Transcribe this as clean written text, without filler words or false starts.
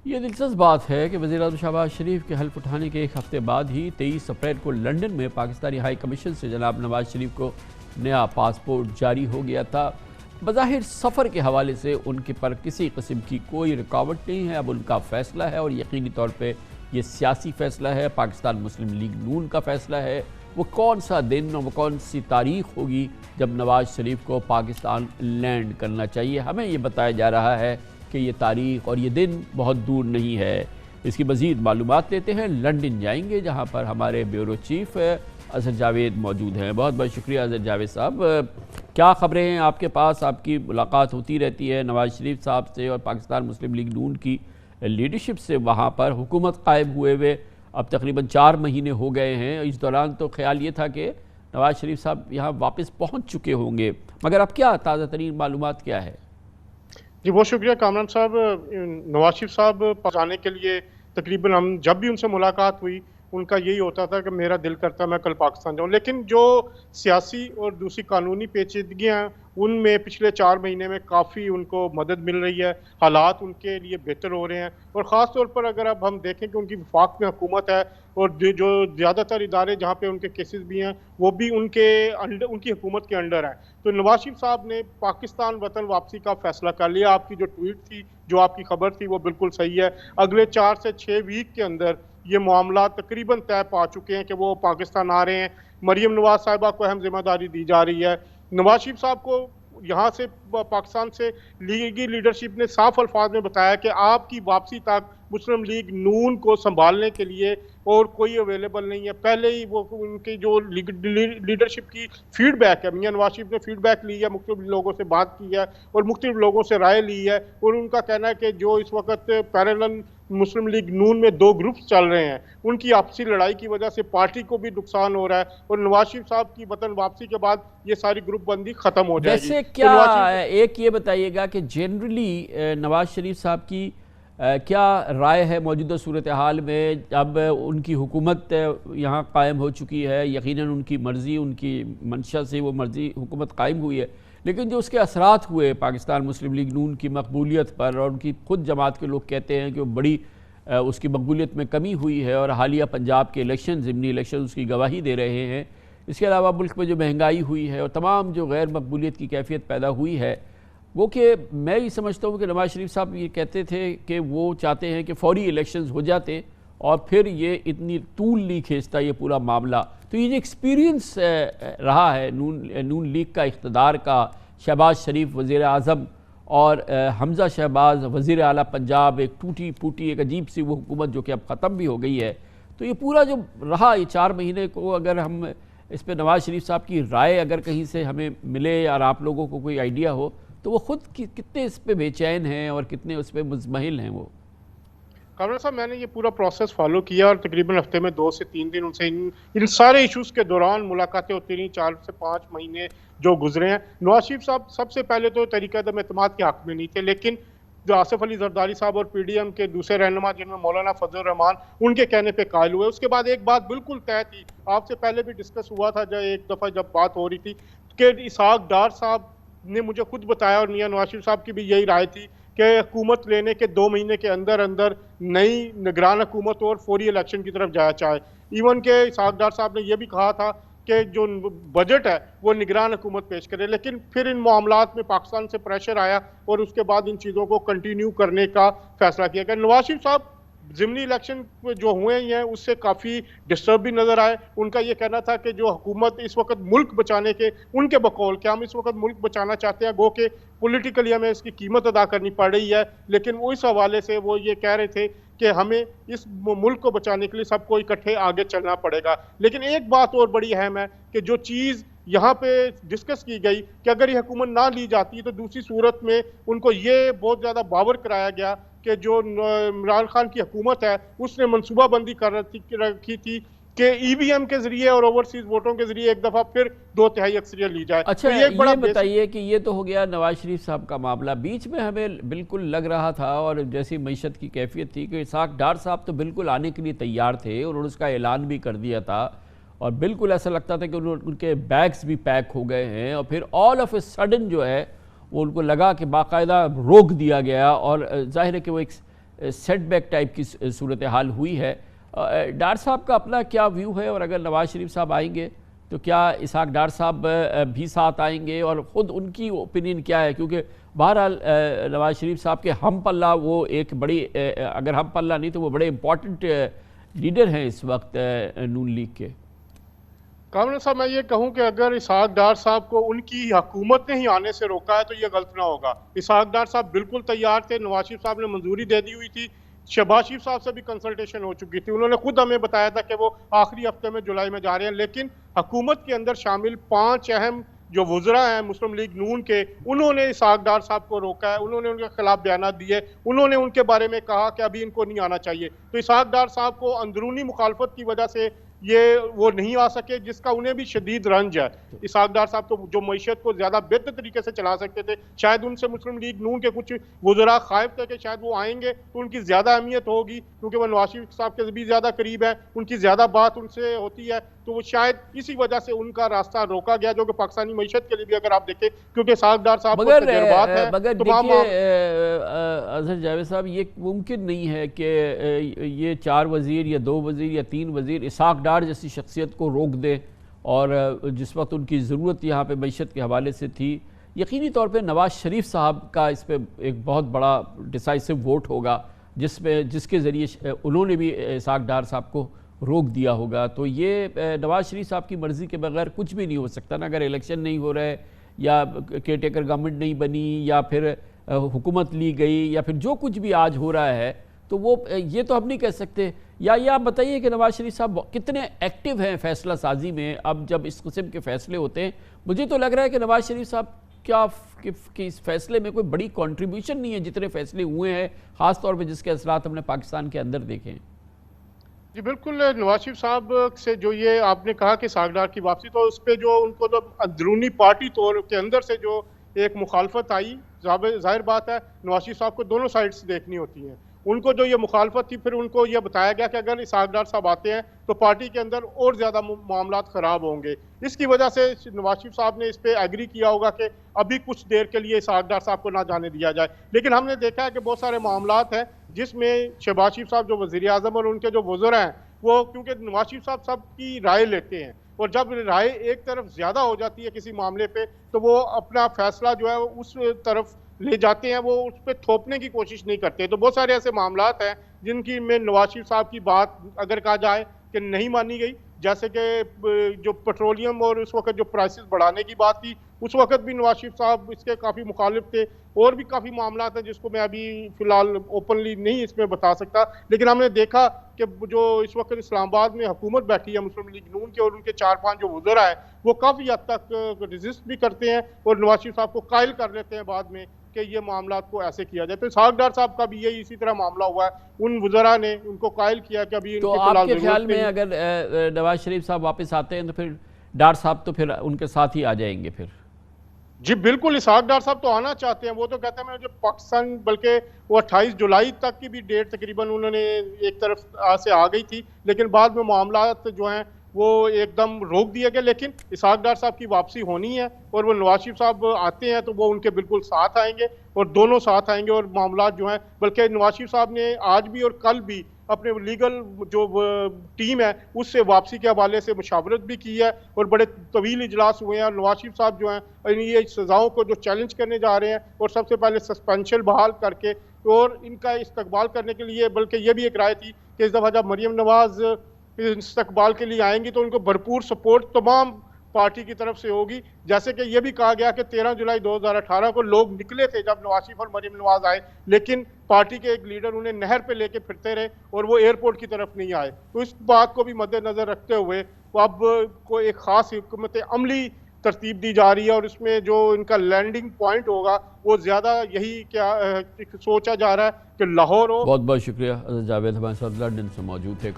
ये दिलचस्प बात है कि वज़ीर-ए-आज़म शहबाज शरीफ के हल्फ उठाने के एक हफ्ते बाद ही 23 अप्रैल को लंदन में पाकिस्तानी हाई कमीशन से जनाब नवाज शरीफ को नया पासपोर्ट जारी हो गया था। बज़ाहिर सफ़र के हवाले से उनके पर किसी किस्म की कोई रुकावट नहीं है। अब उनका फ़ैसला है और यकीनी तौर पर यह सियासी फ़ैसला है, पाकिस्तान मुस्लिम लीग नून का फ़ैसला है। वो कौन सा दिन और वो कौन सी तारीख़ होगी जब नवाज शरीफ को पाकिस्तान लैंड करना चाहिए, हमें ये बताया जा रहा है कि ये तारीख़ और ये दिन बहुत दूर नहीं है। इसकी मज़ीद मालूमात लेते हैं, लंदन जाएंगे जहाँ पर हमारे ब्यूरो चीफ़ अज़हर जावेद मौजूद हैं। बहुत बहुत शुक्रिया अज़हर जावेद साहब। क्या ख़बरें हैं आपके पास? आपकी मुलाकात होती रहती है नवाज शरीफ साहब से और पाकिस्तान मुस्लिम लीग नून की लीडरशिप से। वहाँ पर हुकूमत कायम हुए अब तकरीबन 4 महीने हो गए हैं। इस दौरान तो ख्याल ये था कि नवाज शरीफ साहब यहाँ वापस पहुँच चुके होंगे, मगर अब क्या ताज़ा तरीन मालूमात क्या है? जी बहुत शुक्रिया कामरान साहब। नवाज शरीफ साहब जाने के लिए तकरीबन हम जब भी उनसे मुलाकात हुई उनका यही होता था कि मेरा दिल करता मैं कल पाकिस्तान जाऊं, लेकिन जो सियासी और दूसरी कानूनी पेचीदगियां उनमें पिछले 4 महीने में काफ़ी उनको मदद मिल रही है, हालात उनके लिए बेहतर हो रहे हैं। और ख़ास तौर पर अगर अब हम देखें कि उनकी वफाक में हुकूमत है और जो ज़्यादातर इदारे जहाँ पे उनके केसेस भी हैं वो भी उनकी हुकूमत के अंडर हैं। तो नवाज शरीफ साहब ने पाकिस्तान वतन वापसी का फैसला कर लिया। आपकी जो ट्वीट थी, जो आपकी खबर थी, वो बिल्कुल सही है। अगले 4 से 6 वीक के अंदर ये मामला तकरीबन तय पा चुके हैं कि वो पाकिस्तान आ रहे हैं। मरियम नवाज साहिबा को अहम जिम्मेदारी दी जा रही है। नवाज शरीफ साहब को यहाँ से पाकिस्तान से लीगी लीडरशिप ने साफ अल्फाज में बताया कि आपकी वापसी तक मुस्लिम लीग नून को संभालने के लिए और कोई अवेलेबल नहीं है। पहले ही वो उनकी जो लीडरशिप की फीडबैक है, मियां नवाज शरीफ ने फीडबैक ली है, मुख्तलिफ लोगों से बात की है और मुख्तलिफ लोगों से राय ली है। और उनका कहना है कि जो इस वक्त पैरेलल मुस्लिम लीग नून में 2 ग्रुप्स चल रहे हैं, उनकी आपसी लड़ाई की वजह से पार्टी को भी नुकसान हो रहा है और नवाज शरीफ साहब की वतन वापसी के बाद ये सारी ग्रुप बंदी खत्म हो जाएगी। वैसे क्या एक ये बताइएगा कि जनरली नवाज शरीफ साहब की क्या राय है मौजूदा सूरत हाल में? अब उनकी हुकूमत यहाँ कायम हो चुकी है, यकीनन उनकी मर्ज़ी, उनकी मंशा से वो मर्ज़ी हुकूमत कायम हुई है, लेकिन जो उसके असरात हुए पाकिस्तान मुस्लिम लीग नून की मकबूलियत पर, और उनकी खुद जमात के लोग कहते हैं कि वो बड़ी उसकी मकबूलियत में कमी हुई है और हालिया पंजाब के इलेक्शन, ज़िमनी इलेक्शन उसकी गवाही दे रहे हैं। इसके अलावा मुल्क में जो महंगाई हुई है और तमाम जो गैर मकबूलियत की कैफियत पैदा हुई है, वो कि मैं ये समझता हूँ कि नवाज शरीफ साहब ये कहते थे कि वो चाहते हैं कि फौरी इलेक्शंस हो जाते और फिर ये इतनी तूल नहीं खींचता ये पूरा मामला। तो ये जो एक्सपीरियंस रहा है नून लीग का, इक़्तिदार का, शहबाज शरीफ वज़ीर आज़म और हमज़ा शहबाज वज़ीर आला पंजाब, एक टूटी फूटी एक अजीब सी वो हुकूमत जो कि अब ख़त्म भी हो गई है। तो ये पूरा जो रहा ये 4 महीने को, अगर हम इस पर नवाज शरीफ साहब की राय अगर कहीं से हमें मिले और आप लोगों को कोई आइडिया हो, तो वो खुद कितने इस पे बेचैन हैं और कितने उस पर मुज़महिल हैं वो? कामरान साहब, मैंने ये पूरा प्रोसेस फॉलो किया और तकरीबन हफ्ते में 2 से 3 दिन उनसे इन सारे इश्यूज़ के दौरान मुलाकातें होती रहीं। 4 से 5 महीने जो गुजरे हैं, नवाज शरीफ साहब सबसे पहले तो तरीक़ा अदम एतमाद के हक़ में नहीं थे, लेकिन जो आसिफ अली जरदारी साहब और PDM के दूसरे रहनुमा जिनमें मौलाना फजल रहमान, उनके कहने पे कायल हुए। उसके बाद एक बात बिल्कुल तय थी, आपसे पहले भी डिस्कस हुआ था जब एक दफ़ा जब बात हो रही थी, कि इसहाक डार साहब ने मुझे खुद बताया और मियां नवाज शरीफ साहब की भी यही राय थी कि हुकूमत लेने के 2 महीने के अंदर अंदर नई निगरान हुकूमत और फौरी इलेक्शन की तरफ जाया चाहे। इवन के इसहाक डार साहब ने यह भी कहा था कि जो बजट है वो निगरान हुकूमत पेश करे, लेकिन फिर इन मामलात में पाकिस्तान से प्रेशर आया और उसके बाद इन चीज़ों को कंटिन्यू करने का फैसला किया गया। नवाज शरीफ साहब ज़िमनी इलेक्शन जो हुए हैं उससे काफ़ी डिस्टर्ब भी नज़र आए। उनका ये कहना था कि जो हुकूमत इस वक्त मुल्क बचाने के, उनके बकौल कि हम इस वक्त मुल्क बचाना चाहते हैं, गो के पॉलिटिकली हमें इसकी कीमत अदा करनी पड़ रही है, लेकिन वो इस हवाले से वो ये कह रहे थे कि हमें इस मुल्क को बचाने के लिए सबको इकट्ठे आगे चलना पड़ेगा। लेकिन एक बात और बड़ी अहम है कि जो चीज़ यहाँ पे डिस्कस की गई कि अगर ये हुकूमत ना ली जाती तो दूसरी सूरत में उनको ये बहुत ज़्यादा बावर कराया गया कि जो इमरान खान की हुकूमत है उसने मनसूबाबंदी कर रखी थी कि EVM के जरिए और ओवरसीज वोटों के जरिए एक दफ़ा फिर 2/3 अक्सरियत ली जाए। अच्छा, तो ये एक बड़ा बताइए कि ये तो हो गया नवाज शरीफ साहब का मामला। बीच में हमें बिल्कुल लग रहा था और जैसी मईशत की कैफियत थी कि इसहाक डार साहब तो बिल्कुल आने के लिए तैयार थे और उन्होंने उसका ऐलान भी कर दिया था और बिल्कुल ऐसा लगता था कि उनके बैग्स भी पैक हो गए हैं, और फिर ऑल ऑफ ए सडन जो है वो उनको लगा कि बाकायदा रोक दिया गया और जाहिर है कि वो एक सेटबैक टाइप की सूरत हाल हुई है। डार साहब का अपना क्या व्यू है, और अगर नवाज़ शरीफ साहब आएंगे तो क्या इसहाक डार साहब भी साथ आएंगे, और ख़ुद उनकी ओपिनियन क्या है? क्योंकि बहरहाल नवाज़ शरीफ साहब के हम पल्ला वो एक बड़ी, अगर हम पल्ला नहीं तो वो बड़े इम्पॉर्टेंट लीडर हैं इस वक्त नून लीग के। कामरान साहब, मैं ये कहूं कि अगर इसहाक डार साहब को उनकी हुकूमत ने ही आने से रोका है तो ये गलत ना होगा। इसहाक डार साहब बिल्कुल तैयार थे, नवाज शरीफ साहब ने मंजूरी दे दी हुई थी, शहबाज शरीफ साहब से भी कंसल्टेशन हो चुकी थी, उन्होंने खुद हमें बताया था कि वो आखिरी हफ्ते में जुलाई में जा रहे हैं। लेकिन हुकूमत के अंदर शामिल 5 अहम जो वुज़रा हैं मुस्लिम लीग नून के, उन्होंने इसहाक डार साहब को रोका है, उन्होंने उनके खिलाफ बयान दिए, उन्होंने उनके बारे में कहा कि अभी इनको नहीं आना चाहिए। तो इसहाक डार साहब को अंदरूनी मुखालफत की वजह से ये वो नहीं आ सके, जिसका उन्हें भी शदीद रंज है। इसहाक डार साहब तो जो मईशत को ज़्यादा बेहतर तरीके से चला सकते थे, शायद उनसे मुस्लिम लीग नून के कुछ वुज़रा खाइफ थे कि शायद वो आएंगे तो उनकी ज़्यादा अहमियत होगी, क्योंकि वो नवाज शरीफ साहब के भी ज़्यादा करीब है, उनकी ज़्यादा बात उनसे होती है, तो वो शायद इसी वजह से उनका रास्ता रोका गया, जो कि पाकिस्तानी मईशत के लिए भी अगर आप देखें, क्योंकि इसहाक डार साहब को तजुर्बात है। मगर देखिए अजहर जावेद साहब, ये मुमकिन नहीं है कि ये 4 वज़ीर या 2 वज़ीर या 3 वज़ीर इसहाक डार जैसी शख्सियत को रोक दे, और जिस वक्त उनकी ज़रूरत यहाँ पे मईशत के हवाले से थी। यकीनी तौर पे नवाज़ शरीफ साहब का इस पर एक बहुत बड़ा डिसाइसिव वोट होगा, जिसके ज़रिए उन्होंने भी इसहाक डार साहब को रोक दिया होगा। तो ये नवाज़ शरीफ साहब की मर्ज़ी के बगैर कुछ भी नहीं हो सकता ना। अगर इलेक्शन नहीं हो रहे, या केयर टेकर गवर्नमेंट नहीं बनी, या फिर हुकूमत ली गई, या फिर जो कुछ भी आज हो रहा है, तो वो ये तो हम नहीं कह सकते। या ये आप बताइए कि नवाज़ शरीफ साहब कितने एक्टिव हैं फ़ैसला साजी में। अब जब इस किस्म के फ़ैसले होते हैं, मुझे तो लग रहा है कि नवाज़ शरीफ साहब क्या कि इस फैसले में कोई बड़ी कंट्रीब्यूशन नहीं है जितने फैसले हुए हैं, ख़ास तौर पे जिसके असरात हमने पाकिस्तान के अंदर देखे हैं। जी बिल्कुल, नवाज शरीफ साहब से जो ये आपने कहा कि इसहाक डार की वापसी, तो उस पर जो उनको तो अंदरूनी पार्टी तौर के अंदर से जो एक मुखालफत आई, जाहिर बात है नवाज शरीफ साहब को दोनों साइड से देखनी होती हैं। उनको जो ये मुखालफत थी, फिर उनको ये बताया गया कि अगर इसहाक डार साहब आते हैं तो पार्टी के अंदर और ज़्यादा मामलात ख़राब होंगे। इसकी वजह से नवाज शरीफ साहब ने इस पर एग्री किया होगा कि अभी कुछ देर के लिए इसहाक डार साहब को ना जाने दिया जाए। लेकिन हमने देखा है कि बहुत सारे मामलात हैं जिसमें शहबाज शरीफ साहब जो वज़ीर आज़म और उनके जो वज़रा हैं, वो क्योंकि नवाज शरीफ साहब सबकी राय लेते हैं, और जब राय एक तरफ ज़्यादा हो जाती है किसी मामले पे, तो वो अपना फैसला जो है उस तरफ ले जाते हैं, वो उस पर थोपने की कोशिश नहीं करते। तो बहुत सारे ऐसे मामलात हैं जिनकी में नवाज शरीफ साहब की बात अगर कहा जाए कि नहीं मानी गई, जैसे कि जो पेट्रोलियम और उस वक्त जो प्राइसेस बढ़ाने की बात थी, उस वक्त भी नवाज शरीफ साहब इसके काफ़ी मुखालिफ थे। और भी काफ़ी मामलात हैं जिसको मैं अभी फ़िलहाल ओपनली नहीं इसमें बता सकता, लेकिन हमने देखा कि जो इस वक्त इस्लामाबाद में हुकूमत बैठी है मुस्लिम लीग नून के, और उनके 4-5 जो वज़रा हैं, वो काफ़ी हद तक रजिस्ट भी करते हैं और नवाज शरीफ साहब को कायल कर लेते हैं बाद में कि ये मामलात को ऐसे किया जाए। तो इसहाक डार साहब का भी यही इसी तरह मामला हुआ है, उन वज़रा ने उनको कायल किया कि अभी। तो आपके ख्याल में अगर नवाज शरीफ साहब वापस आते हैं तो फिर डार साहब तो फिर उनके साथ ही आ जाएंगे फिर? जी बिल्कुल, इसहाक डार साहब तो आना चाहते हैं। वो तो कहते हैं मैं जो पाकिस्तान, बल्कि वो 28 जुलाई तक की भी डेट तकरीबन उन्होंने एक तरफ से आ गई थी, लेकिन बाद में मामलात जो हैं वो एकदम रोक दिए गए। लेकिन इसहाक डार साहब की वापसी होनी है, और वो नवाज शरीफ साहब आते हैं तो वो उनके बिल्कुल साथ आएंगे, और दोनों साथ आएंगे। और मामलात जो हैं, बल्कि नवाज शरीफ साहब ने आज भी और कल भी अपने लीगल जो टीम है उससे वापसी के हवाले से मुशावरत भी की है, और बड़े तवील इजलास हुए हैं। नवाज शरीफ साहब जो हैं ये सज़ाओं को जो चैलेंज करने जा रहे हैं, और सबसे पहले सस्पेंशन बहाल करके और इनका इस्तकबाल करने के लिए, बल्कि ये भी एक राय थी कि इस दफ़ा जब मरीम नवाज़ इस्तकबाल के लिए आएंगी तो उनको भरपूर सपोर्ट तमाम पार्टी की तरफ से होगी। जैसे कि यह भी कहा गया कि 13 जुलाई 2018 को लोग निकले थे जब नवाज शरीफ और मरीम नवाज आए, लेकिन पार्टी के एक लीडर उन्हें नहर पे लेके फिरते रहे और वो एयरपोर्ट की तरफ नहीं आए। तो इस बात को भी मद्देनजर रखते हुए अब को एक खास हुकूमत अमली तरतीब दी जा रही है, और इसमें जो इनका लैंडिंग पॉइंट होगा वो ज़्यादा यही क्या सोचा जा रहा है कि लाहौर हो। बहुत बहुत शुक्रिया जावेद, हमारे साथ लंदन से मौजूद थे।